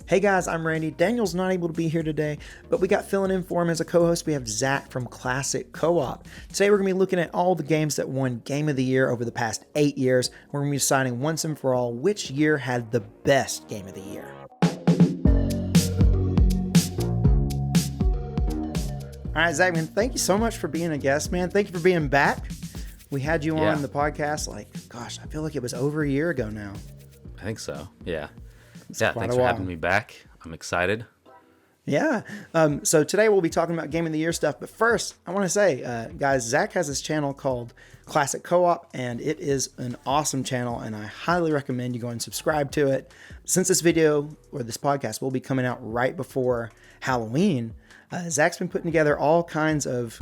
Hey guys, I'm Randy. Daniel's not able to be here today, but we got filling in for him as a co-host. We have Zach from Classic Co-op. Today we're going to be looking at all the games that won Game of the Year over the past 8 years. We're going to be deciding once and for all which year had the best Game of the Year. All right, Zach, man, thank you so much for being a guest, man. Thank you for being back. We had you on the podcast I feel like it was over a year ago now. I think so, yeah. Thanks for having me back. I'm excited. Yeah. So today we'll be talking about Game of the Year stuff. But first, I want to say, guys, Zach has this channel called Classic Co-op, and it is an awesome channel, and I highly recommend you go and subscribe to it. Since this video, or this podcast, will be coming out right before Halloween, Zach's been putting together all kinds of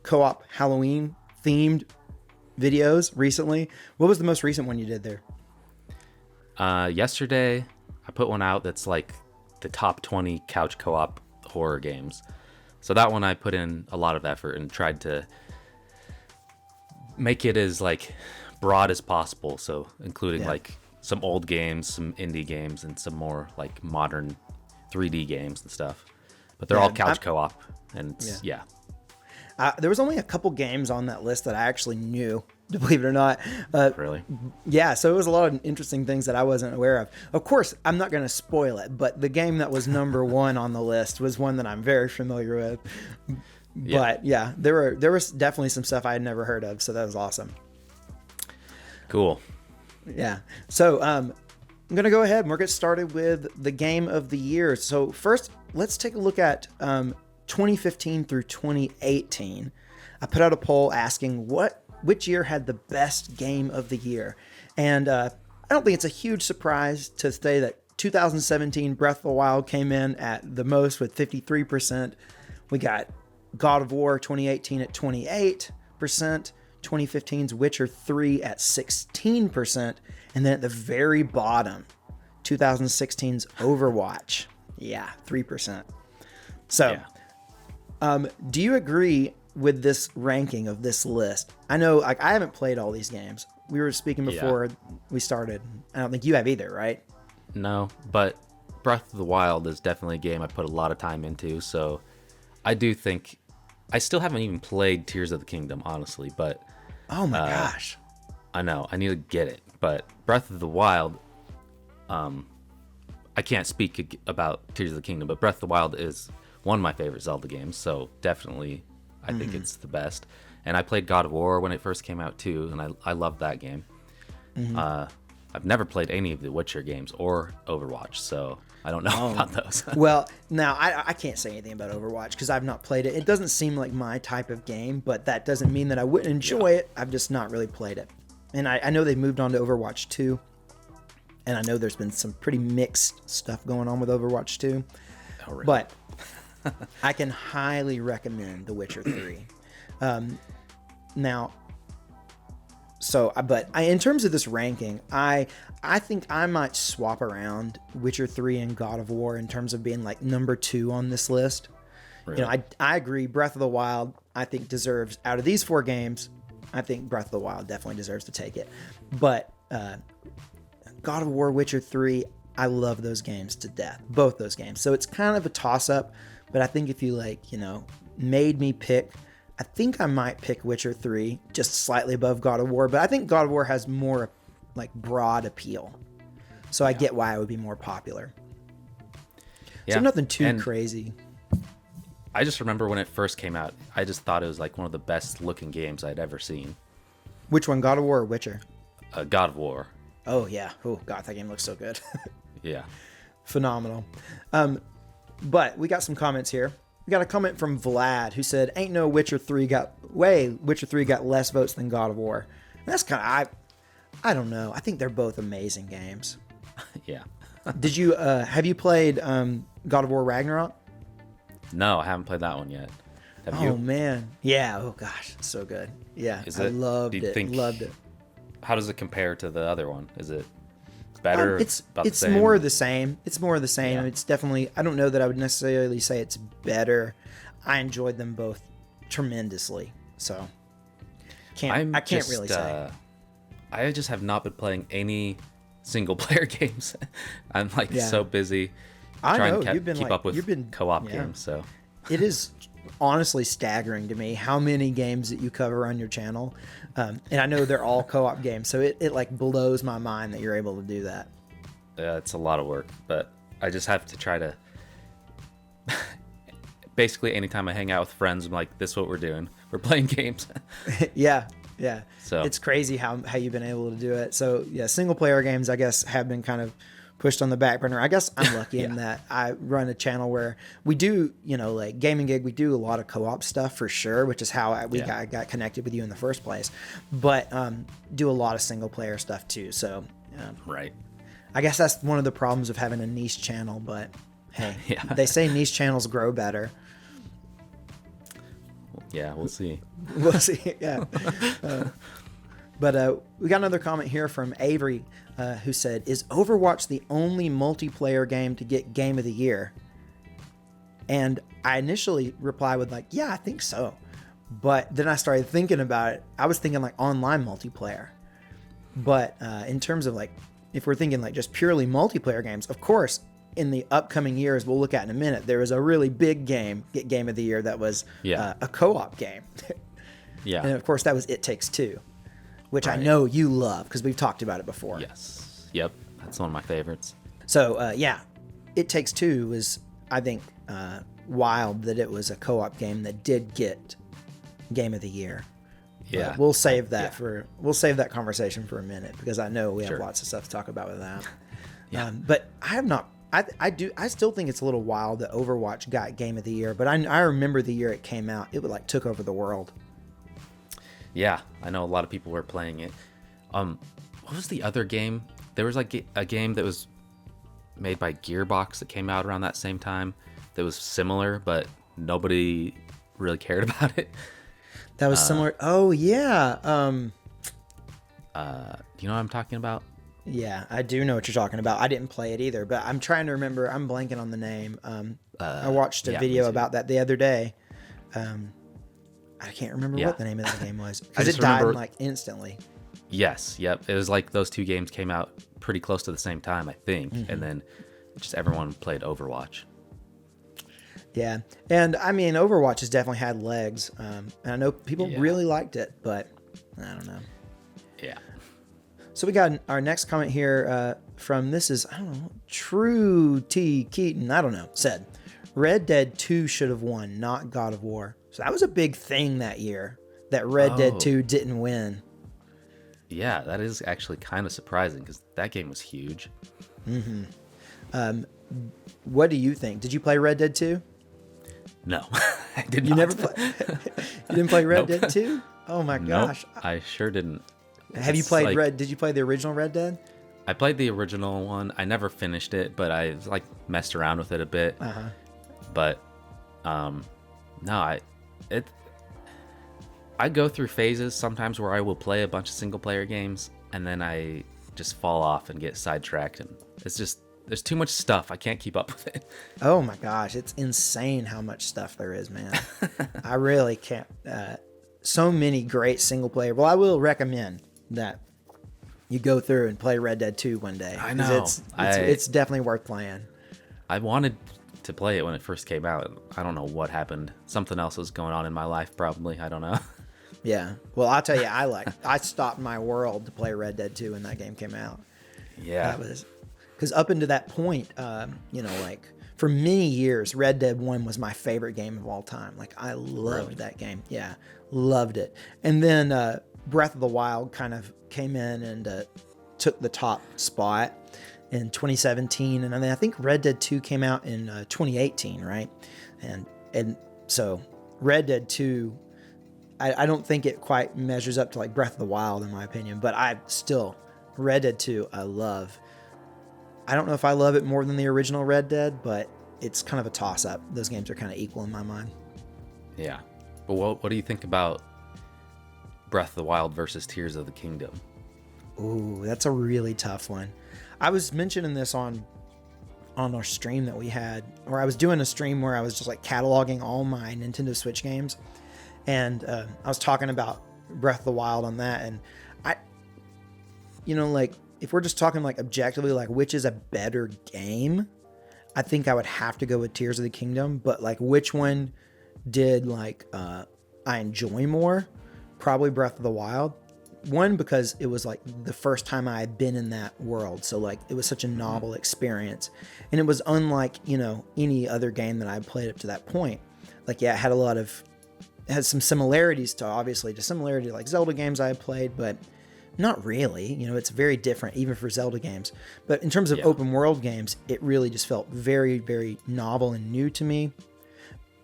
co-op Halloween-themed videos recently. What was the most recent one you did there? Yesterday, I put one out that's like the top 20 couch co-op horror games. So that one I put in a lot of effort and tried to make it as like broad as possible. So including like some old games, some indie games, and some more like modern 3D games and stuff. But they're all couch co-op, and it's, there was only a couple games on that list that I actually knew, believe it or not. Really? Yeah, so it was a lot of interesting things that I wasn't aware of. Of course, I'm not going to spoil it, but the game that was number one on the list was one that I'm very familiar with. But yeah, there was definitely some stuff I had never heard of, so that was awesome. Cool. Yeah. So I'm going to go ahead and we're going to get started with the Game of the Year. So first, let's take a look at 2015 through 2018. I put out a poll asking which year had the best Game of the Year. And I don't think it's a huge surprise to say that 2017 Breath of the Wild came in at the most with 53%. We got God of War 2018 at 28%, 2015's Witcher 3 at 16%, and then at the very bottom, 2016's Overwatch, 3%. So, do you agree with this ranking of this list? I know, I haven't played all these games. We were speaking before we started. I don't think you have either, right? No, but Breath of the Wild is definitely a game I put a lot of time into. So I do think I still haven't even played Tears of the Kingdom, honestly. But oh my gosh, I know I need to get it. But Breath of the Wild, I can't speak about Tears of the Kingdom, but Breath of the Wild is one of my favorite Zelda games. So definitely, I think it's the best. And I played God of War when it first came out too, and I loved that game. I've never played any of the Witcher games or Overwatch, so I don't know about those. Well, now I can't say anything about Overwatch because I've not played it. It doesn't seem like my type of game, but that doesn't mean that I wouldn't enjoy it. I've just not really played it. And I know they've moved on to Overwatch 2, and I know there's been some pretty mixed stuff going on with Overwatch 2. Oh, really? But I can highly recommend The Witcher 3. In terms of this ranking, I think I might swap around Witcher 3 and God of War in terms of being like number 2 on this list. Really? You know, I agree. Breath of the Wild, I think deserves, out of these 4 games, I think Breath of the Wild definitely deserves to take it. But God of War, Witcher 3, I love those games to death, both those games. So it's kind of a toss-up, but I think if you made me pick, I think I might pick Witcher 3 just slightly above God of War, but I think God of War has more broad appeal. So I get why it would be more popular. Yeah. So nothing too crazy. I just remember when it first came out, I just thought it was like one of the best looking games I'd ever seen. Which one, God of War or Witcher? God of War. Oh yeah. Oh God, that game looks so good. Yeah. Phenomenal. But we got some comments here. We got a comment from Vlad who said, "Ain't no Witcher 3 got less votes than God of War." And that's kind of I don't know. I think they're both amazing games. Yeah. Did you have you played God of War Ragnarok? No, I haven't played that one yet. Have you? Oh man, yeah. Oh gosh, so good. Yeah, loved it. Loved it. How does it compare to the other one? Is it better? It's more of the same. It's more of the same. Yeah. It's definitely, I don't know that I would necessarily say it's better. I enjoyed them both tremendously. So I can't really say. I just have not been playing any single player games. I'm so busy I try know and you've been keep like up with you've been co-op yeah. games. So It is honestly staggering to me how many games that you cover on your channel, and I know they're all co-op games, so it like blows my mind that you're able to do that. it's a lot of work, but I just have to try to. Basically, anytime I hang out with friends, I'm like, "This is what we're doing. We're playing games." Yeah, yeah. So It's crazy how you've been able to do it. So yeah, single player games I guess have been kind of pushed on the back burner. I guess I'm lucky in that I run a channel where we do, like Gaming Gig, we do a lot of co-op stuff for sure, which is how I got connected with you in the first place. But do a lot of single player stuff too. So right. I guess that's one of the problems of having a niche channel. But hey, Yeah. they say niche channels grow better. Yeah, we'll see. We'll see. Yeah. But we got another comment here from Avery who said, "Is Overwatch the only multiplayer game to get Game of the Year?" And I initially replied with like, "Yeah, I think so." But then I started thinking about it. I was thinking like online multiplayer. But in terms of like, if we're thinking like just purely multiplayer games, of course, in the upcoming years, we'll look at in a minute, there was a really big game of the year that was a co-op game. Yeah. And of course, that was It Takes Two, which I Right. know you love because we've talked about it before. Yes. Yep. That's one of my favorites. So yeah, It Takes Two was, I think, wild that it was a co-op game that did get Game of the Year. Yeah. But we'll save that we'll save that conversation for a minute because I know we have Sure. lots of stuff to talk about with that. Yeah. But I have not. I still think it's a little wild that Overwatch got Game of the Year, but I remember the year it came out, it like took over the world. Yeah, I know a lot of people were playing it. What was the other game? There was like a game that was made by Gearbox that came out around that same time that was similar, but nobody really cared about it. That was similar. Oh yeah. Do you know what I'm talking about? Yeah, I do know what you're talking about. I didn't play it either, but I'm trying to remember. I'm blanking on the name. I watched a video about that the other day. I can't remember what the name of that game was because it died like instantly. Yes, yep. It was like those two games came out pretty close to the same time, I think, and then just everyone played Overwatch. Yeah, and I mean, Overwatch has definitely had legs, and I know people really liked it, but I don't know. Yeah. So we got our next comment here from I don't know, True T Keaton, I don't know, said, Red Dead 2 should have won, not God of War. So that was a big thing that year, that Red Dead 2 didn't win. Yeah, that is actually kind of surprising because that game was huge. What do you think? Did you play Red Dead 2? No, I did You not. never play? You didn't play Red Dead 2? Oh my gosh. Nope, I sure didn't. Have you It's played like- Did you play the original Red Dead? I played the original one. I never finished it, but I like messed around with it a bit. But no, I go through phases sometimes where I will play a bunch of single player games and then I just fall off and get sidetracked, and it's just there's too much stuff. I can't keep up with it. Oh my gosh, it's insane how much stuff there is, man. I really can't. So many great single player. Well, I will recommend that you go through and play Red Dead 2 one day. I know. It's definitely worth playing. I wanted to play it when it first came out. I don't know what happened. Something else was going on in my life, probably. I don't know. Yeah. Well, I'll tell you, I stopped my world to play Red Dead 2 when that game came out. Yeah. That was because up until that point, like for many years, Red Dead 1 was my favorite game of all time. Like I loved that game. Yeah, loved it. And then Breath of the Wild kind of came in and took the top spot in 2017. And I think Red Dead 2 came out in 2018, right? And so Red Dead 2, I don't think it quite measures up to like Breath of the Wild in my opinion, but Red Dead 2 I love. I don't know if I love it more than the original Red Dead, but it's kind of a toss-up. Those games are kind of equal in my mind. Yeah. But what do you think about Breath of the Wild versus Tears of the Kingdom? Ooh, that's a really tough one. I was mentioning this on our stream that we had, or I was doing a stream where I was just like cataloging all my Nintendo Switch games, and I was talking about Breath of the Wild on that, and like if we're just talking like objectively, like which is a better game, I think I would have to go with Tears of the Kingdom, but like which one did like I enjoy more? Probably Breath of the Wild. One, because it was like the first time I had been in that world, so like it was such a novel experience, and it was unlike, you know, any other game that I played up to that point. Like, yeah, it had some similarities to similarity to like Zelda games I had played, but not really. You know, it's very different even for Zelda games. But in terms of open world games, it really just felt very, very novel and new to me.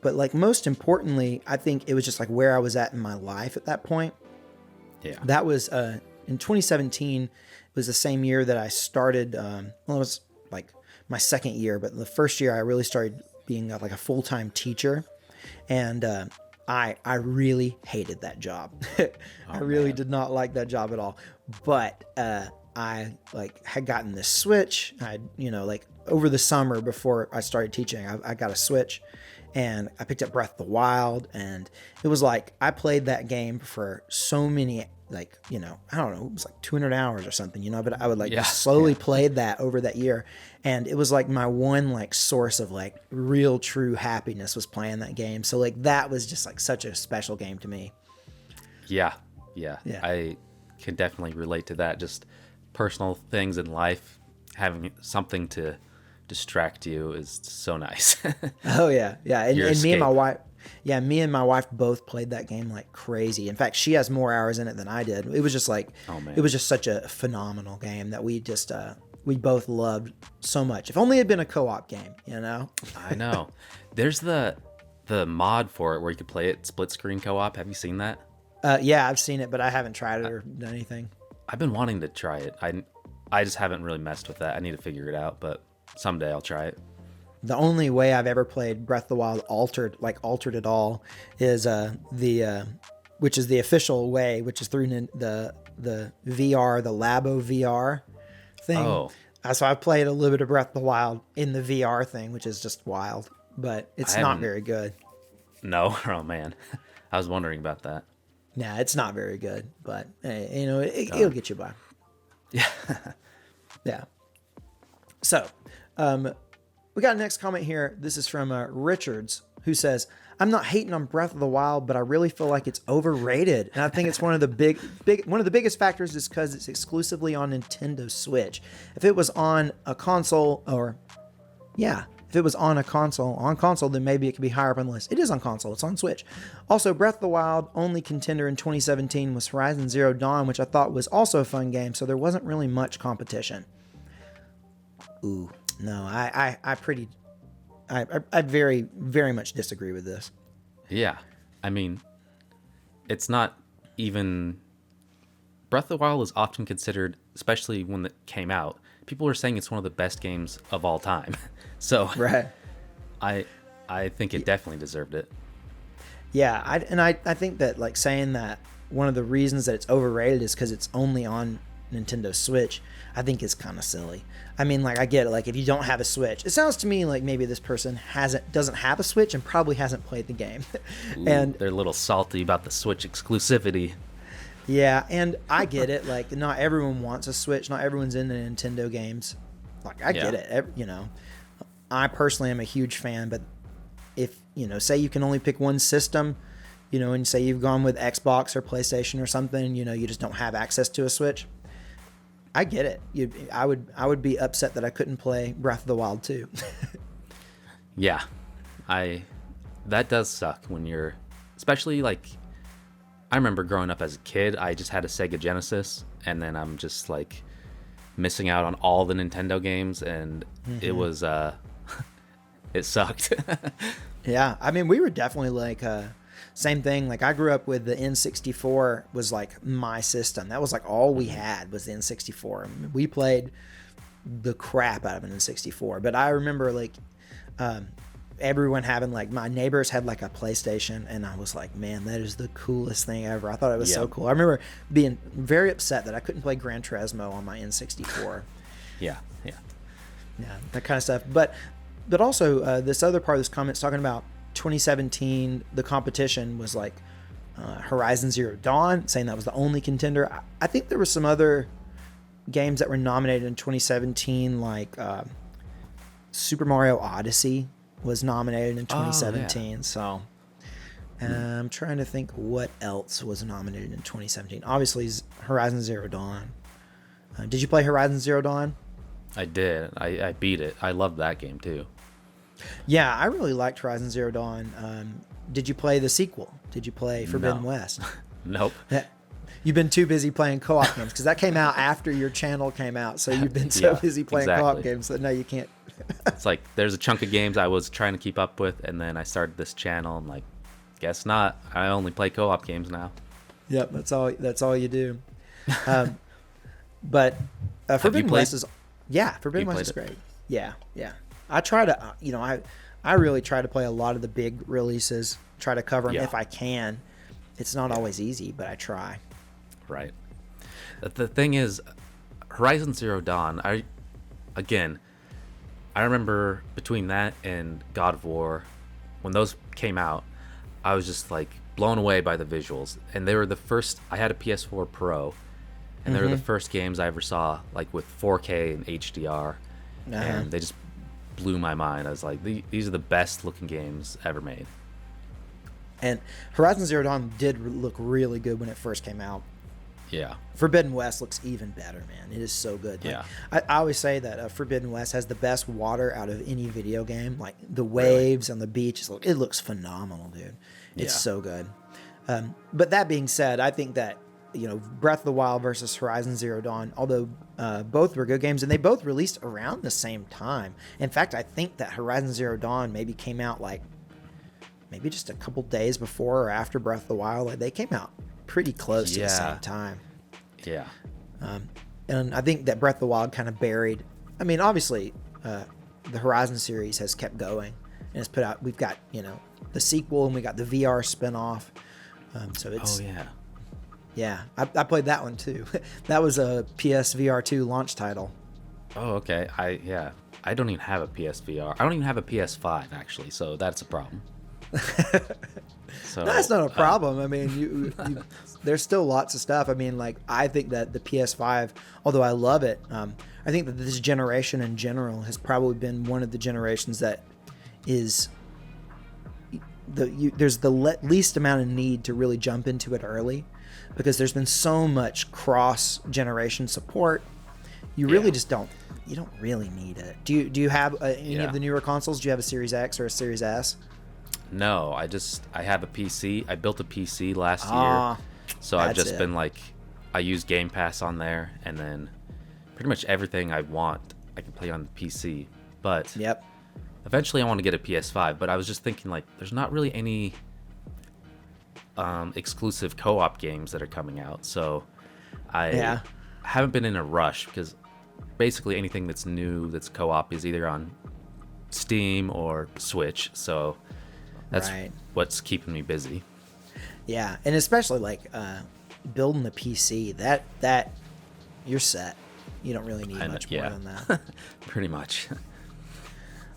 But like most importantly, I think it was just like where I was at in my life at that point. Yeah. That was in 2017. It was the same year that I started. Well, it was like my second year, but the first year I really started being like a full-time teacher, and I really hated that job. I really did not like that job at all. But I like had gotten this Switch. I, you know, like over the summer before I started teaching, I got a Switch. And I picked up Breath of the Wild, and it was like I played that game for so many, like, you know, I don't know, it was like 200 hours or something, you know, but I would like just slowly played that over that year. And it was like my one like source of like real true happiness was playing that game. So like that was just like such a special game to me. Yeah. I can definitely relate to that. Just personal things in life, having something to distract you is so nice. Oh yeah. And me and my wife both played that game like crazy. In fact, she has more hours in it than I did. It was just like, it was just such a phenomenal game that we just we both loved so much. If only it had been a co-op game, you know. I know. There's the mod for it where you could play it split screen co-op. Have you seen that? Yeah, I've seen it, but I haven't tried it or done anything. I've been wanting to try it. I just haven't really messed with that. I need to figure it out, but someday I'll try it. The only way I've ever played Breath of the Wild altered at all is which is the official way, which is through the VR, the Labo VR thing. Oh. So I've played a little bit of Breath of the Wild in the VR thing, which is just wild, but it's not very good. No, oh man, I was wondering about that. Nah, it's not very good, but you know, it'll get you by. Yeah. Yeah. So, we got a next comment here. This is from Richards, who says, "I'm not hating on Breath of the Wild, but I really feel like it's overrated, and I think it's one of the biggest factors is because it's exclusively on Nintendo Switch. If it was on a console, then maybe it could be higher up on the list. It is on console. It's on Switch. Also, Breath of the Wild only contender in 2017 was Horizon Zero Dawn, which I thought was also a fun game, so there wasn't really much competition." Ooh, no, I very, very much disagree with this. Yeah, I mean, it's not even... Breath of the Wild is often considered, especially when it came out, people are saying it's one of the best games of all time. So, right. I think it definitely deserved it. Yeah, I think that like saying that one of the reasons that it's overrated is because it's only on Nintendo Switch, I think is kind of silly. I mean, like, I get it. Like, if you don't have a Switch, it sounds to me like maybe this person doesn't have a Switch and probably hasn't played the game. Ooh, and they're a little salty about the Switch exclusivity. Yeah, and I get it. Like, not everyone wants a Switch. Not everyone's into Nintendo games. Like, I get it. You know, I personally am a huge fan, but if, you know, say you can only pick one system, you know, and say you've gone with Xbox or PlayStation or something, you know, you just don't have access to a Switch. I get it. I would be upset that I couldn't play Breath of the Wild 2. Yeah, that does suck when you're, especially like, I remember growing up as a kid, I just had a Sega Genesis, and then I'm just like missing out on all the Nintendo games, and it was it sucked. Yeah, I mean, we were definitely like same thing. Like, I grew up with the N64 was like my system. That was like all we had was the N64. I mean, we played the crap out of an N64. But I remember like everyone having, like, my neighbors had like a PlayStation, and I was like, man, that is the coolest thing ever. I thought it was so cool. I remember being very upset that I couldn't play Gran Turismo on my N64. Yeah, that kind of stuff. But also this other part of this comment is talking about 2017, the competition was like Horizon Zero Dawn, saying that was the only contender. I think there were some other games that were nominated in 2017, like Super Mario Odyssey was nominated in Oh, yeah. 2017. So I'm trying to think what else was nominated in 2017. Obviously, Horizon Zero Dawn. Did you play Horizon Zero Dawn? I did. I beat it. I loved that game too. Yeah, I really liked Horizon Zero Dawn. Did you play the sequel? Did you play Forbidden No. West? Nope. You've been too busy playing co-op games because that came out after your channel came out. So you've been so Yeah, busy playing co-op exactly. games that no, you can't. It's like there's a chunk of games I was trying to keep up with, and then I started this channel. I'm like, guess not. I only play co-op games now. Yep, that's all. That's all you do. But Forbidden played- West is, yeah, Forbidden You West is played great. Yeah, yeah. I try to, I really try to play a lot of the big releases. Try to cover them Yeah. if I can. It's not always easy, but I try. Right. The thing is, Horizon Zero Dawn, I remember between that and God of War, when those came out, I was just like blown away by the visuals. And they were the first, I had a PS4 Pro, and they were the first games I ever saw like with 4K and HDR. And they just blew my mind. I was like, these are the best looking games ever made. And Horizon Zero Dawn did look really good when it first came out. Yeah. Forbidden West looks even better, man. It is so good. Like, Yeah. I always say that Forbidden West has the best water out of any video game. Like the waves on the beach, it looks phenomenal, dude. It's Yeah. so good. But that being said, I think that Breath of the Wild versus Horizon Zero Dawn, although both were good games, and they both released around the same time. In fact, I think that Horizon Zero Dawn maybe came out like maybe just a couple days before or after Breath of the Wild. Like they came out pretty close to the same time. Yeah. And I think that Breath of the Wild kind of buried. I mean, obviously, the Horizon series has kept going and it's put out. We've got the sequel and we got the VR spinoff. So it's Yeah. I played that one too. That was a PSVR 2 launch title. Oh, okay. I don't even have a PSVR. I don't even have a PS5 actually, so that's a problem. So No, that's not a problem. I mean, you there's still lots of stuff. I mean, like I think that the PS5, although I love it, I think that this generation in general has probably been one of the generations that is there's the least amount of need to really jump into it early, because there's been so much cross generation support. You really just don't really need it. Do you have any of the newer consoles? Do you have a Series X or a Series S? No, I have a PC. I built a PC last year. So I've just been like, I use Game Pass on there, and then pretty much everything I want I can play on the PC. But eventually I want to get a PS5, but I was just thinking like there's not really any exclusive co-op games that are coming out. So I haven't been in a rush, because basically anything that's new that's co-op is either on Steam or Switch. So that's what's keeping me busy. Yeah, and especially like building the PC, that you're set. You don't really need much more than that. Pretty much.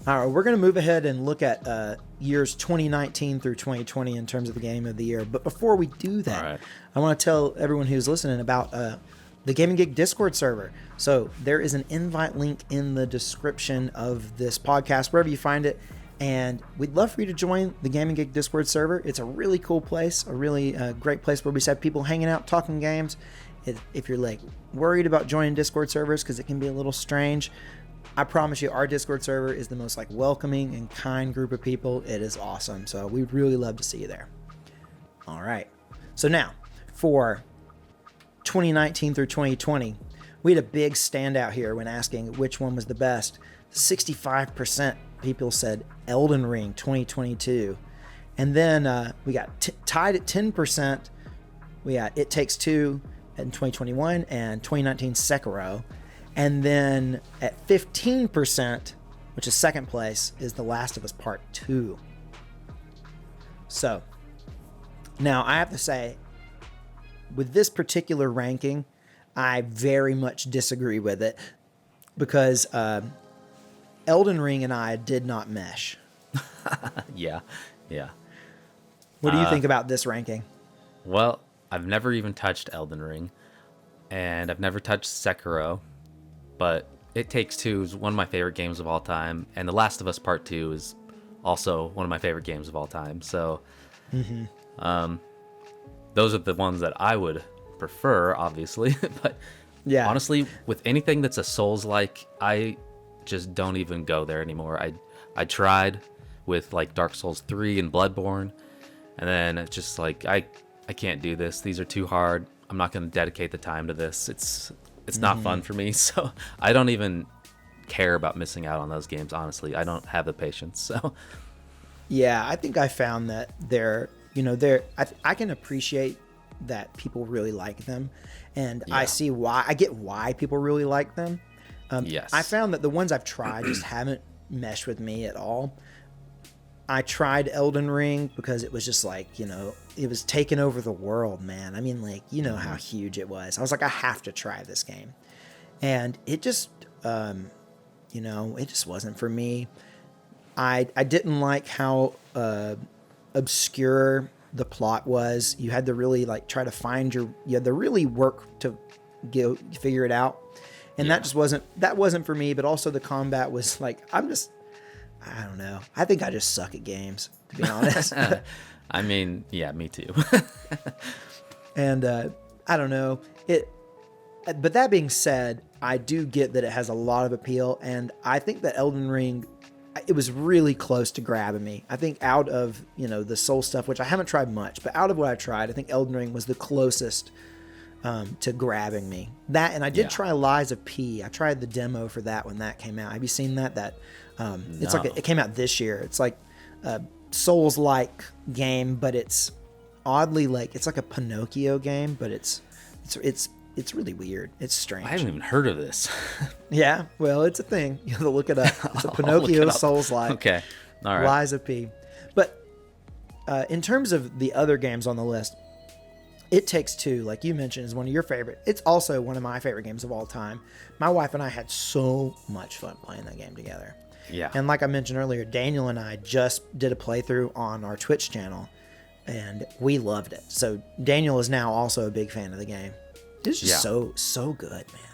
All right, we're going to move ahead and look at years 2019 through 2020 in terms of the game of the year. But before we do that, I want to tell everyone who's listening about the Gaming Geek Discord server. So there is an invite link in the description of this podcast, wherever you find it. And we'd love for you to join the Gaming Geek Discord server. It's a really cool place, a really great place where we just have people hanging out, talking games. If you're like worried about joining Discord servers because it can be a little strange, I promise you our Discord server is the most like welcoming and kind group of people. It is awesome. So we'd really love to see you there. All right. So now for 2019 through 2020, we had a big standout here when asking which one was the best. 65% people said Elden Ring 2022. And then we got tied at 10%. We got It Takes Two in 2021 and 2019 Sekiro. And then at 15%, which is second place, is The Last of Us Part 2. So now I have to say, with this particular ranking, I very much disagree with it, because Elden Ring and I did not mesh. Yeah. What do you think about this ranking? Well, I've never even touched Elden Ring, and I've never touched Sekiro, but It Takes Two is one of my favorite games of all time, and The Last of Us Part Two is also one of my favorite games of all time. So, those are the ones that I would prefer, obviously. But Yeah. honestly, with anything that's a Souls-like, I just don't even go there anymore. I tried with like Dark Souls 3 and Bloodborne, and then it's just like I can't do this. These are too hard. I'm not going to dedicate the time to this. It's not fun for me. So I don't even care about missing out on those games. Honestly, I don't have the patience. So Yeah, I think I found that I can appreciate that people really like them, and I Yeah. see why. I get why people really like them. yes, I found that the ones I've tried just haven't meshed with me at all. I tried Elden Ring because it was just like, it was taking over the world, man. I mean, like, how huge it was. I was like, I have to try this game. And it just, it just wasn't for me. I didn't like how obscure the plot was. You had to really like try to you had to really work to figure it out. And that wasn't for me, but also the combat was like, I don't know. I think I just suck at games, to be honest. I mean, yeah, me too. And I don't know. But that being said, I do get that it has a lot of appeal, and I think that Elden Ring, it was really close to grabbing me. I think out of, the Soul stuff, which I haven't tried much, but out of what I tried, I think Elden Ring was the closest to grabbing me. That, and I did try Lies of P. I tried the demo for that when that came out. Have you seen that? It's like it came out this year. It's like a Souls-like game, but it's oddly like it's like a Pinocchio game, but it's really weird. It's strange. I haven't even heard of this. Yeah, well, it's a thing. You have to look it up. It's a I'll look Pinocchio it up. Souls-like. Okay, all right. Lies of P. But in terms of the other games on the list, It Takes Two, like you mentioned, is one of your favorite. It's also one of my favorite games of all time. My wife and I had so much fun playing that game together. Yeah. And like I mentioned earlier, Daniel and I just did a playthrough on our Twitch channel, and we loved it. So Daniel is now also a big fan of the game. It's just so good, man.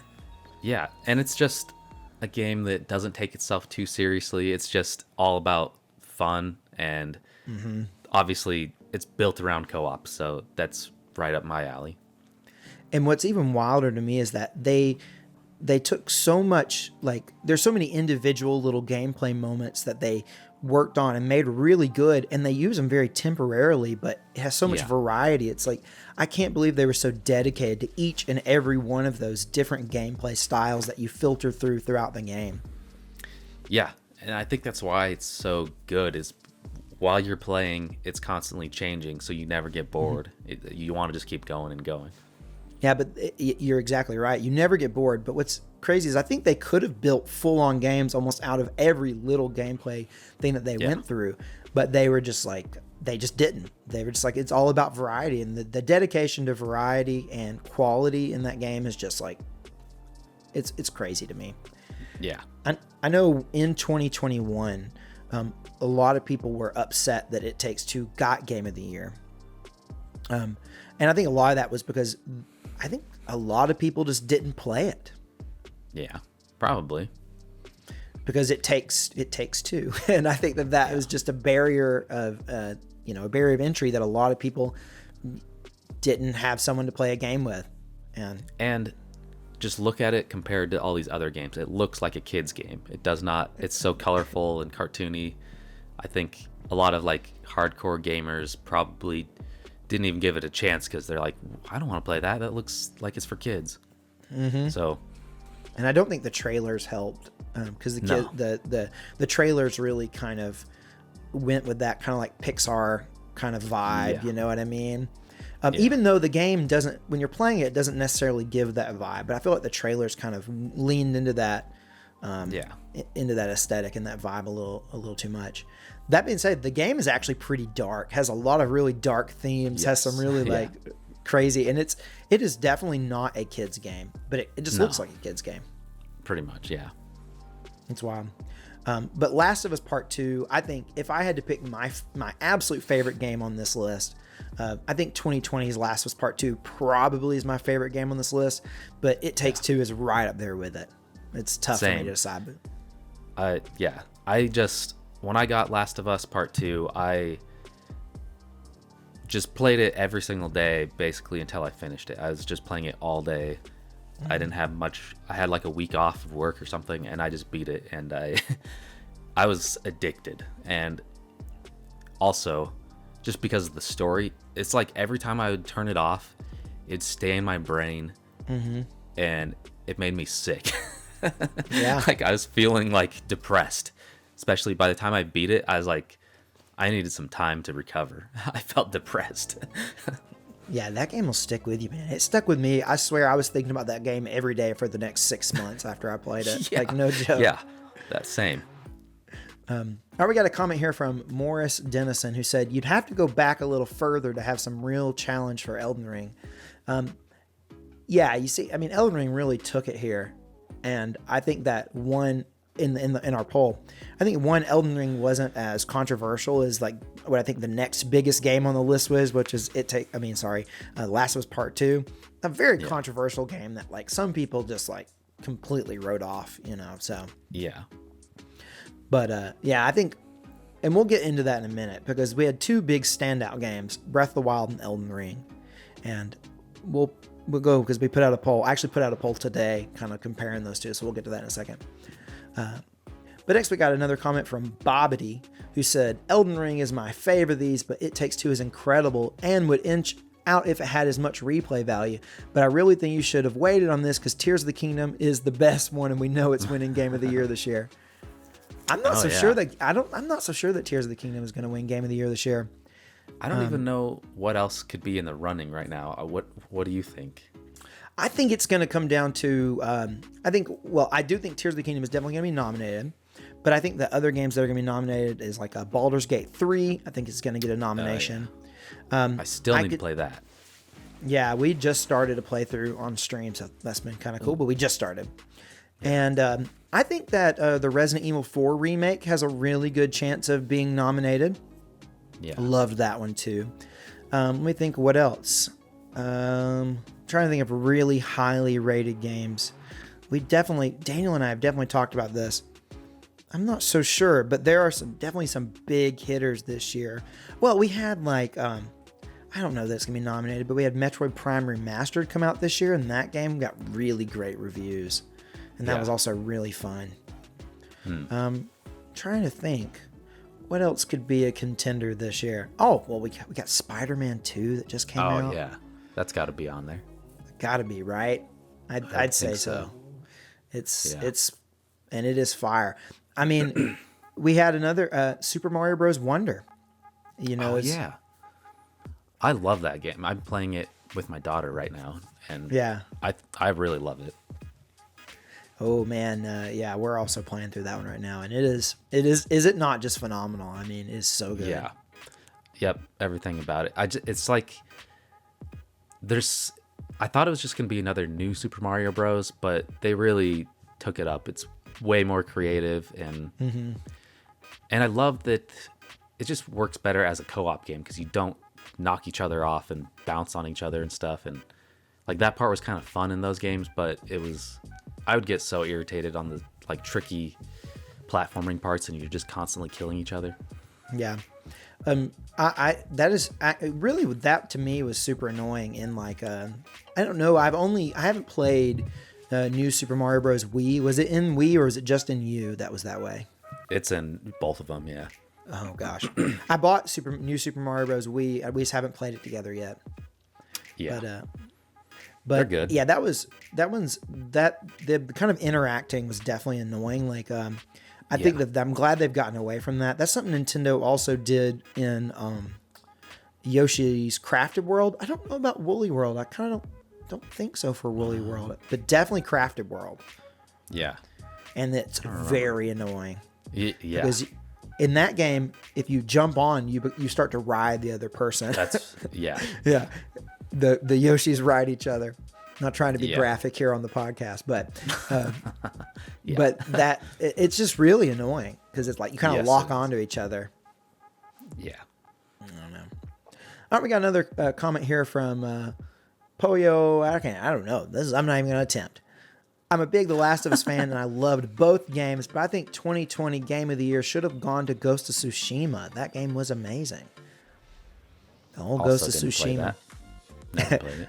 Yeah, and it's just a game that doesn't take itself too seriously. It's just all about fun, and obviously it's built around co-op, so that's right up my alley. And what's even wilder to me is that they took so much, like, there's so many individual little gameplay moments that they worked on and made really good, and they use them very temporarily, but it has so much variety. It's like, I can't believe they were so dedicated to each and every one of those different gameplay styles that you filter throughout the game. Yeah, and I think that's why it's so good, is while you're playing, it's constantly changing, so you never get bored. You want to just keep going and going. Yeah, but you're exactly right. You never get bored. But what's crazy is I think they could have built full-on games almost out of every little gameplay thing that they went through. But they were just like, they just didn't. They were just like, it's all about variety. And the dedication to variety and quality in that game is just like, it's crazy to me. Yeah. I know in 2021, a lot of people were upset that It Takes Two got Game of the Year. And I think a lot of that was because I think a lot of people just didn't play it. Yeah, probably. Because it takes two. And I think that was just a barrier of, a barrier of entry that a lot of people didn't have someone to play a game with. And just look at it compared to all these other games. It looks like a kid's game. It does not. It's so colorful and cartoony. I think a lot of like hardcore gamers probably didn't even give it a chance because they're like, I don't want to play that. That looks like it's for kids. So, and I don't think the trailers helped because the trailers really kind of went with that kind of like Pixar kind of vibe. Yeah. You know what I mean? Even though the game doesn't, when you're playing it, it doesn't necessarily give that vibe, but I feel like the trailers kind of leaned into that, into that aesthetic and that vibe a little too much. That being said, the game is actually pretty dark, has a lot of really dark themes, has some really like crazy, and it is definitely not a kid's game, but it just looks like a kid's game. Pretty much, yeah. It's wild. But Last of Us Part 2, I think if I had to pick my absolute favorite game on this list, I think 2020's Last of Us Part 2 probably is my favorite game on this list, but It Takes Two is right up there with it. it's tough for me Same. to decide. But Yeah. When I got Last of Us Part 2, I just played it every single day, basically, until I finished it. I was just playing it all day. I didn't have much. I had like a week off of work or something, and I just beat it, and I was addicted. And also, just because of the story, it's like every time I would turn it off, it'd stay in my brain, and it made me sick. Yeah. Like, I was feeling like depressed, especially by the time I beat it. I was like, I needed some time to recover. I felt depressed. Yeah, that game will stick with you, man. It stuck with me. I swear I was thinking about that game every day for the next 6 months after I played it. Yeah. Like, no joke. Yeah, that same. All right, we got a comment here from Morris Dennison, who said, you'd have to go back a little further to have some real challenge for Elden Ring. Yeah, you see, I mean, Elden Ring really took it here. And I think that one in our poll, I think one, Elden Ring wasn't as controversial as like what I think the next biggest game on the list was, which is Last of Us Part 2, a very controversial game that like some people just like completely wrote off, so. Yeah. But yeah, I think, and we'll get into that in a minute, because we had two big standout games, Breath of the Wild and Elden Ring. And we'll go, because we put out a poll. I actually put out a poll today kind of comparing those two, so we'll get to that in a second. But next we got another comment from Bobbity, who said, Elden Ring is my favorite of these, but It Takes Two is incredible and would inch out if it had as much replay value. But I really think you should have waited on this, because Tears of the Kingdom is the best one, and we know it's winning Game of the Year this year. I'm not sure that Tears of the Kingdom is going to win Game of the Year this year. I don't even know what else could be in the running right now. What do you think? I think it's going to come down to, I do think Tears of the Kingdom is definitely going to be nominated, but I think the other games that are going to be nominated is like Baldur's Gate 3. I think it's going to get a nomination. I still need to play that. Yeah, we just started a playthrough on stream, so that's been kind of cool, but we just started. And I think that the Resident Evil 4 remake has a really good chance of being nominated. Yeah. Loved that one too. Let me think what else. Trying to think of really highly rated games. Daniel and I have definitely talked about this. I'm not so sure, but there are definitely some big hitters this year. Well, we had I don't know that's going to be nominated, but we had Metroid Prime Remastered come out this year, and that game got really great reviews. And that was also really fun. Trying to think. What else could be a contender this year? Oh, well, we got Spider-Man 2 that just came out. Oh, yeah. That's got to be on there. Got to be, right? I'd say so. It's and it is fire. I mean, we had another Super Mario Bros. Wonder. Yeah. I love that game. I'm playing it with my daughter right now, and I really love it. Oh man, we're also playing through that one right now, and is it not just phenomenal? I mean, it's so good. Yeah. Yep, everything about it. It's like I thought it was just going to be another new Super Mario Bros, but they really took it up. It's way more creative, and I love that it just works better as a co-op game, because you don't knock each other off and bounce on each other and stuff, and like that part was kind of fun in those games, but I would get so irritated on the like tricky platforming parts, and you're just constantly killing each other. Yeah. That to me was super annoying in I don't know. I haven't played New Super Mario Bros. Wii. Was it in Wii or was it just in U that was that way? It's in both of them, yeah. Oh gosh. I bought New Super Mario Bros. Wii. We just haven't played it together yet. Yeah. But they're good. Yeah, the kind of interacting was definitely annoying. I think that I'm glad they've gotten away from that. That's something Nintendo also did in Yoshi's Crafted World. I don't know about Woolly World. I kind of don't think so for Woolly World, but definitely Crafted World. Yeah. And it's very annoying. Yeah. Because in that game, if you jump on, you start to ride the other person. Yeah. The Yoshis ride each other. Not trying to be graphic here on the podcast, but but it's just really annoying, because it's like you kind of lock onto each other. Yeah. I don't know. All right, we got another comment here from Poyo. I don't know. I'm not even going to attempt. I'm a big The Last of Us fan, and I loved both games, but I think 2020 Game of the Year should have gone to Ghost of Tsushima. That game was amazing. The whole Also Ghost of didn't play Tsushima. that. Never played it.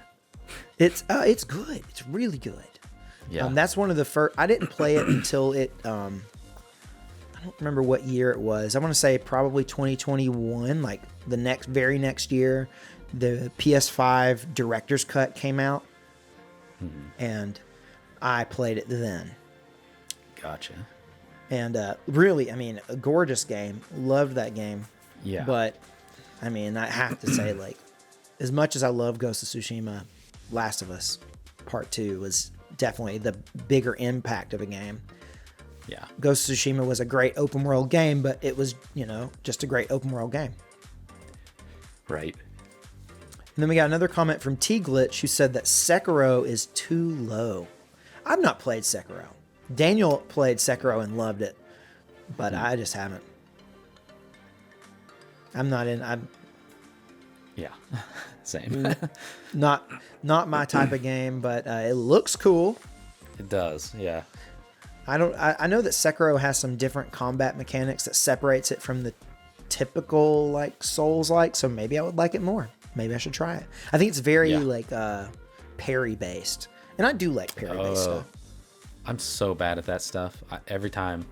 It's good. It's really good. Yeah. That's one of the first. I didn't play it until it. I don't remember what year it was. I want to say probably 2021, like the very next year. The PS5 director's cut came out, and I played it then. Gotcha. And really, I mean, a gorgeous game. Loved that game. Yeah. But I mean, I have to say, like, as much as I love Ghost of Tsushima, Last of Us Part 2 was definitely the bigger impact of a game. Yeah. Ghost of Tsushima was a great open world game, but it was, just a great open world game. Right. And then we got another comment from T-Glitch who said that Sekiro is too low. I've not played Sekiro. Daniel played Sekiro and loved it, but I just haven't. Yeah. Same. Not my type of game, but it looks cool. It does. Yeah. I know that Sekiro has some different combat mechanics that separates it from the typical like Souls-like, so maybe I would like it more. Maybe I should try it. I think it's very parry based, and I do like parry based stuff. I'm so bad at that stuff. Every time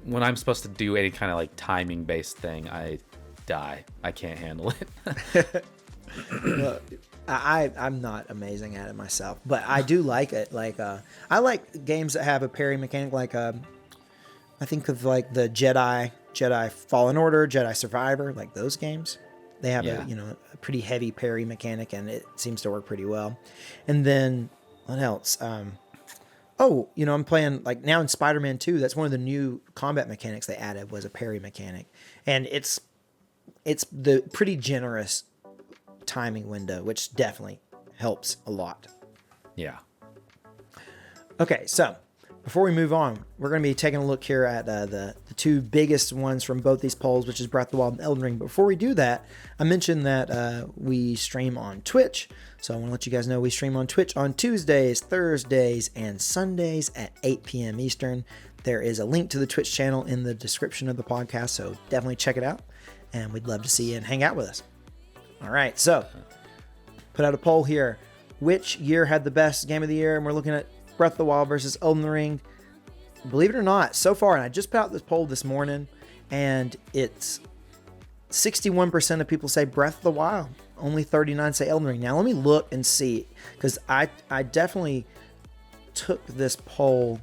when I'm supposed to do any kind of like timing based thing, I die. I can't handle it. Well, I'm not amazing at it myself, but I do like it. Like I like games that have a parry mechanic. Like I think of like the Jedi Fallen Order, Jedi Survivor, like those games. They have a pretty heavy parry mechanic, and it seems to work pretty well. And then what else? I'm playing like now in Spider-Man 2. That's one of the new combat mechanics they added was a parry mechanic, and it's the pretty generous timing window, which definitely helps a lot. Yeah. Okay, so before we move on, we're going to be taking a look here at the two biggest ones from both these polls, which is Breath of the Wild and Elden Ring. But before we do that, I mentioned that we stream on Twitch. So I want to let you guys know we stream on Twitch on Tuesdays, Thursdays, and Sundays at 8 p.m. Eastern. There is a link to the Twitch channel in the description of the podcast, so definitely check it out. And we'd love to see you and hang out with us. All right, so put out a poll here. Which year had the best game of the year? And we're looking at Breath of the Wild versus Elden Ring. Believe it or not, so far, and I just put out this poll this morning, and it's 61% of people say Breath of the Wild. Only 39 say Elden Ring. Now let me look and see, because I definitely took this poll.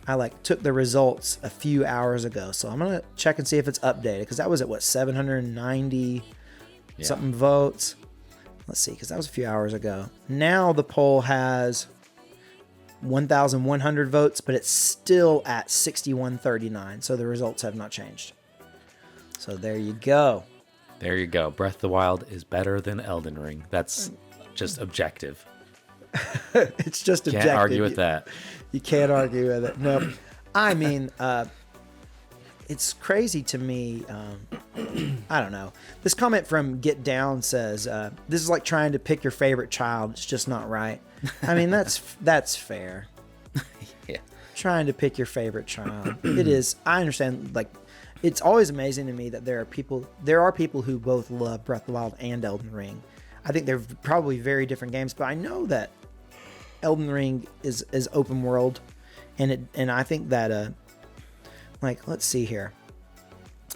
I took the results a few hours ago, so I'm gonna check and see if it's updated, because that was at 790 something votes. Let's see, because that was a few hours ago. Now the poll has 1,100 votes, but it's still at 6139. So the results have not changed. So there you go. There you go. Breath of the Wild is better than Elden Ring. That's just objective. It's just objective. Can't argue with that. You can't argue with it. No. I mean, it's crazy to me. I don't know. This comment from Get Down says, this is like trying to pick your favorite child. It's just not right. I mean, that's fair. Yeah. Trying to pick your favorite child. It is. I understand. Like, it's always amazing to me that there are people who both love Breath of the Wild and Elden Ring. I think they're probably very different games, but I know that Elden Ring is open world, and I think that let's see here.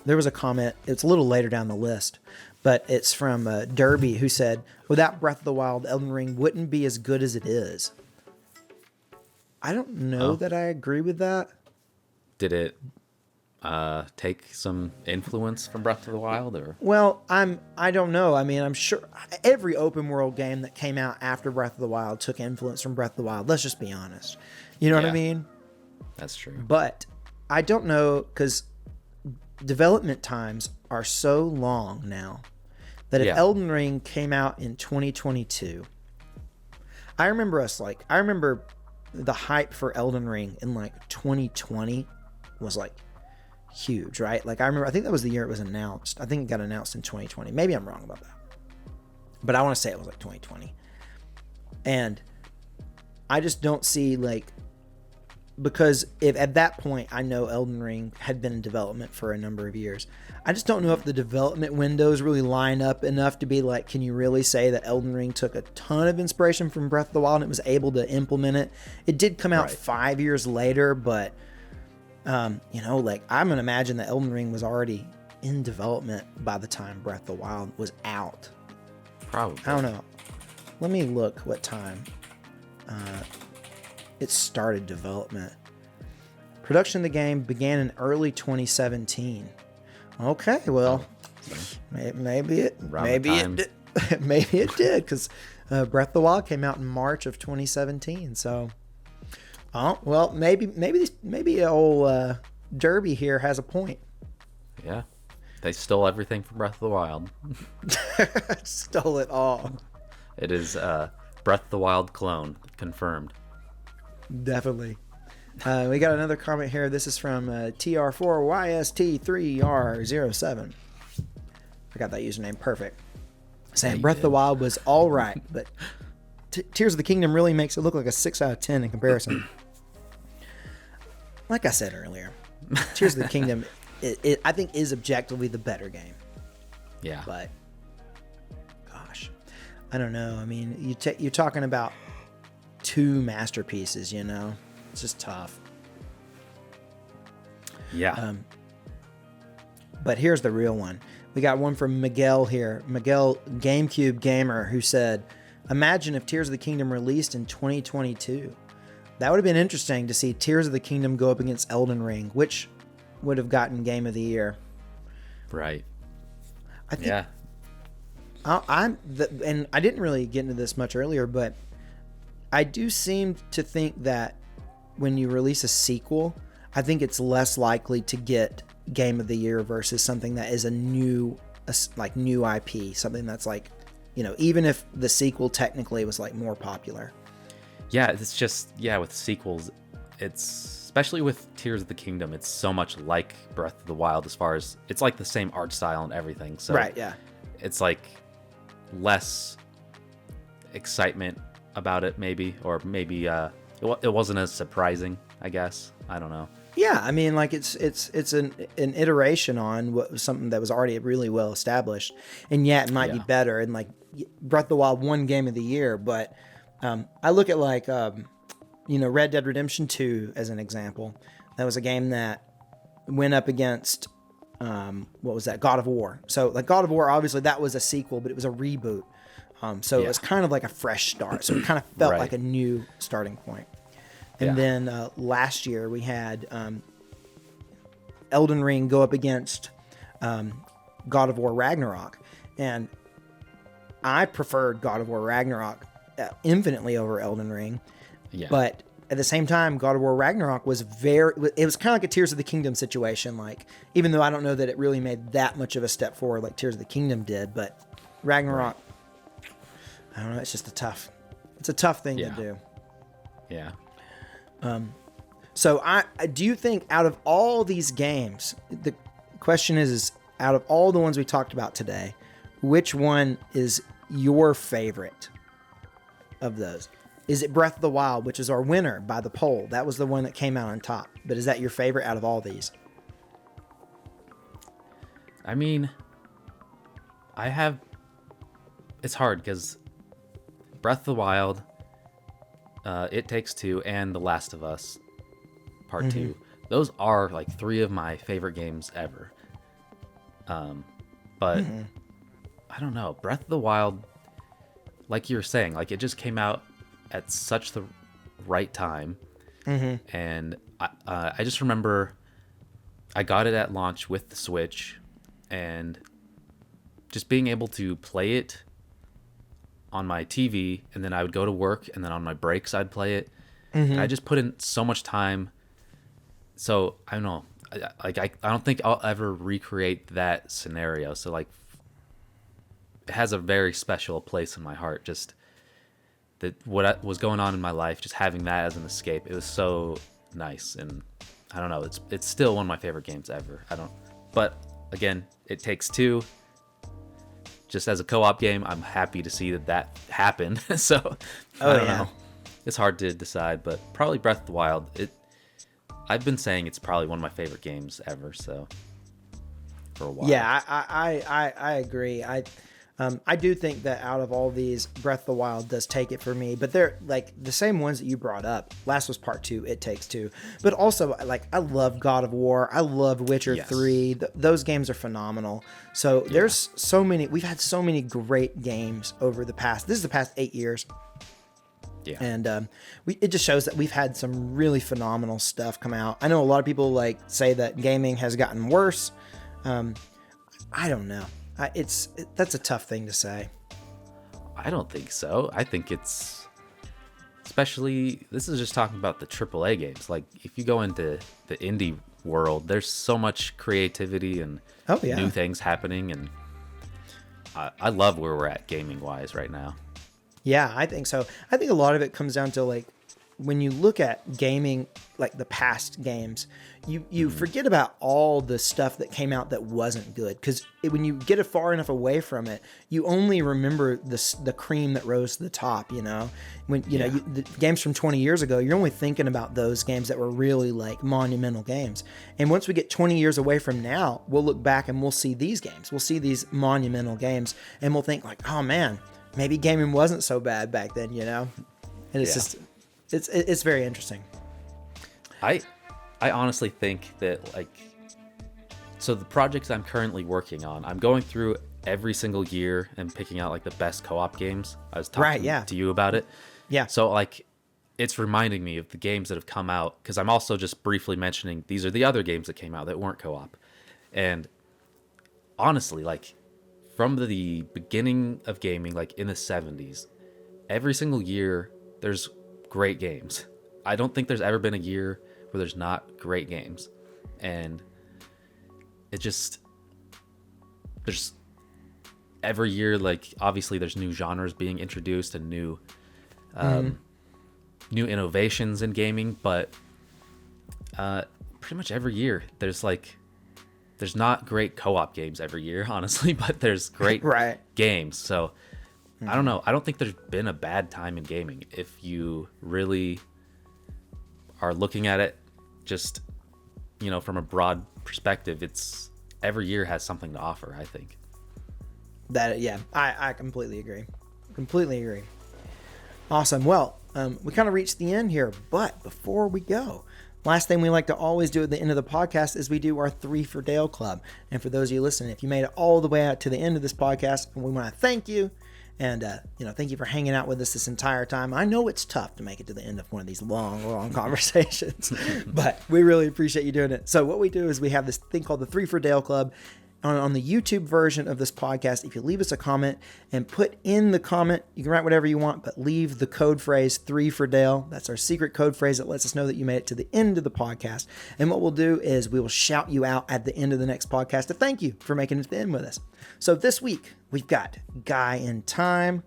There was a comment. It's a little later down the list, but it's from Derby, who said, without Breath of the Wild, Elden Ring wouldn't be as good as it is. I don't know that I agree with that. Did it take some influence from Breath of the Wild, or? Well, I don't know. I mean, I'm sure every open world game that came out after Breath of the Wild took influence from Breath of the Wild. Let's just be honest. You know what I mean? That's true. But I don't know, because development times are so long now that if Elden Ring came out in 2022, I remember the hype for Elden Ring in 2020 was huge, right? I think that was the year it was announced. I think it got announced in 2020. Maybe I'm wrong about that, but I want to say it was 2020. And I just don't see like, because if at that point I know Elden Ring had been in development for a number of years, I just don't know if the development windows really line up enough to be like, can you really say that Elden Ring took a ton of inspiration from Breath of the Wild and it was able to implement it? It did come out 5 years later, but you know, like I'm gonna imagine that Elden Ring was already in development by the time Breath of the Wild was out. Probably. I don't know. Let me look what time it started development. Production of the game began in early 2017. Okay, well, maybe it did, because Breath of the Wild came out in March of 2017. So, oh well, maybe old Derby here has a point. Yeah, they stole everything from Breath of the Wild. Stole it all. It is Breath of the Wild clone, confirmed. Definitely. We got another comment here. This is from TR4YST3R07. I got that username perfect. Saying Breath of the Wild was all right, but Tears of the Kingdom really makes it look like a 6 out of 10 in comparison. Like I said earlier, Tears of the Kingdom, I think, is objectively the better game. Yeah. But, gosh, I don't know. I mean, you're talking about two masterpieces, you know? It's just tough. Yeah. But here's the real one. We got one from Miguel here. Miguel GameCube Gamer, who said, imagine if Tears of the Kingdom released in 2022. That would have been interesting to see Tears of the Kingdom go up against Elden Ring, which would have gotten Game of the Year. Right. I think, yeah. And I didn't really get into this much earlier, but I do seem to think that when you release a sequel, I think it's less likely to get Game of the Year versus something that is a new IP, something that's like, you know, even if the sequel technically was like more popular. Yeah, it's just, with sequels, it's, especially with Tears of the Kingdom, it's so much like Breath of the Wild as far as, it's like the same art style and everything. So right, yeah. It's like less excitement about it, maybe, or maybe it wasn't as surprising, I guess. I don't know. Yeah, I mean, like it's an iteration on something that was already really well established, and yet it might be better. And like Breath of the Wild won Game of the Year, but I look at like Red Dead Redemption 2 as an example. That was a game that went up against what was that? God of War. So like God of War, obviously that was a sequel, but it was a reboot. So it was kind of like a fresh start. So it kind of felt like a new starting point. And then last year we had Elden Ring go up against God of War Ragnarok. And I preferred God of War Ragnarok infinitely over Elden Ring. Yeah. But at the same time, God of War Ragnarok was it was kind of like a Tears of the Kingdom situation. Like, even though I don't know that it really made that much of a step forward like Tears of the Kingdom did, but Ragnarok, I don't know, it's just it's a tough thing to do. Yeah. So do you think out of all these games, the question is out of all the ones we talked about today, which one is your favorite of those? Is it Breath of the Wild, which is our winner by the poll? That was the one that came out on top. But is that your favorite out of all these? I mean, it's hard because Breath of the Wild, It Takes Two, and The Last of Us Part 2. Those are like three of my favorite games ever. But I don't know. Breath of the Wild, like you were saying, like it just came out at such the right time. And I just remember I got it at launch with the Switch, and just being able to play it on my TV, and then I would go to work, and then on my breaks I'd play it. I just put in so much time. So I don't know, I don't think I'll ever recreate that scenario. So like, it has a very special place in my heart. Just that what was going on in my life, just having that as an escape, it was so nice. And I don't know, it's still one of my favorite games ever. But again, It Takes Two, just as a co-op game, I'm happy to see that happened. So I don't know. It's hard to decide, but probably Breath of the Wild. I've been saying it's probably one of my favorite games ever, so for a while. Yeah, I agree. I do think that out of all these, Breath of the Wild does take it for me, but they're like the same ones that you brought up. Last was Part 2, It Takes Two. But also, like, I love God of War. I love Witcher 3. Those games are phenomenal. So there's so many, we've had so many great games over this is the past 8 years. Yeah. And it just shows that we've had some really phenomenal stuff come out. I know a lot of people like say that gaming has gotten worse. I don't know. That's a tough thing to say. I don't think so. I think it's, especially, this is just talking about the AAA games. Like, if you go into the indie world, there's so much creativity and new things happening, and I love where we're at gaming wise right now. Yeah, I think so. I think a lot of it comes down to, like, when you look at gaming, like the past games, you forget about all the stuff that came out that wasn't good. Because when you get far enough away from it, you only remember the cream that rose to the top, you know? When you know the games from 20 years ago, you're only thinking about those games that were really, like, monumental games. And once we get 20 years away from now, we'll look back and we'll see these games. We'll see these monumental games, and we'll think, like, oh, man, maybe gaming wasn't so bad back then, you know? And it's just... It's very interesting. I honestly think that, like, so the projects I'm currently working on, I'm going through every single year and picking out, like, the best co-op games. I was talking to you about it. Yeah. So, like, it's reminding me of the games that have come out, because I'm also just briefly mentioning these are the other games that came out that weren't co-op. And honestly, like, from the beginning of gaming, like in the 70s, every single year there's great games. I don't think there's ever been a year where there's not great games. And it just, there's every year, like, obviously there's new genres being introduced and new innovations in gaming, but pretty much every year there's not great co-op games every year, honestly, but there's great games. So I don't know. I don't think there's been a bad time in gaming. If you really are looking at it just, you know, from a broad perspective, it's every year has something to offer, I think. I completely agree. Completely agree. Awesome. Well, we kind of reached the end here, but before we go, last thing we like to always do at the end of the podcast is we do our 3 for Dale Club. And for those of you listening, if you made it all the way out to the end of this podcast, we want to thank you. And, thank you for hanging out with us this entire time. I know it's tough to make it to the end of one of these long conversations, but we really appreciate you doing it. So what we do is we have this thing called the 3 for Dale Club. On the YouTube version of this podcast, if you leave us a comment and put in the comment, you can write whatever you want, but leave the code phrase 3 for Dale. That's our secret code phrase that lets us know that you made it to the end of the podcast. And what we'll do is we will shout you out at the end of the next podcast to thank you for making it to the end with us. So this week, we've got Guy in Time,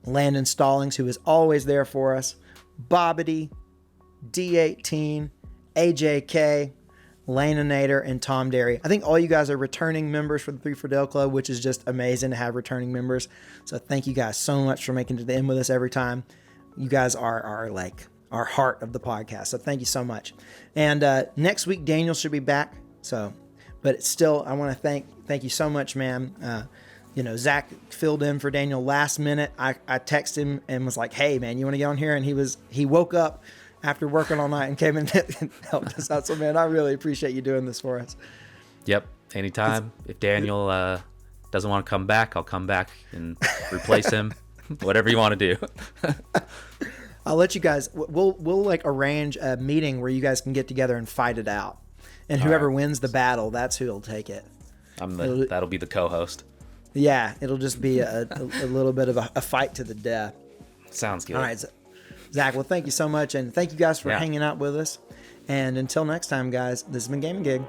Landon Stallings, who is always there for us, Bobbity, D18, AJK, Lana Nader, and Tom Derry. I think all you guys are returning members for the 3 for Dale Club, which is just amazing to have returning members. So thank you guys so much for making it to the end with us every time. You guys are like our heart of the podcast. So thank you so much. And next week, Daniel should be back. But still, I want to thank you so much, man. Zach filled in for Daniel last minute. I texted him and was like, hey, man, you want to get on here? And he woke up after working all night and came in and helped us out. So, man, I really appreciate you doing this for us. Yep. Anytime. If Daniel doesn't want to come back, I'll come back and replace him. Whatever you want to do. I'll let you guys, we'll like arrange a meeting where you guys can get together and fight it out. And whoever wins the battle, that's who'll take it. That'll be the co-host. Yeah, it'll just be a little bit of a fight to the death. Sounds good. All right, Zach, well, thank you so much. And thank you guys for hanging out with us. And until next time, guys, this has been Gaming Gig.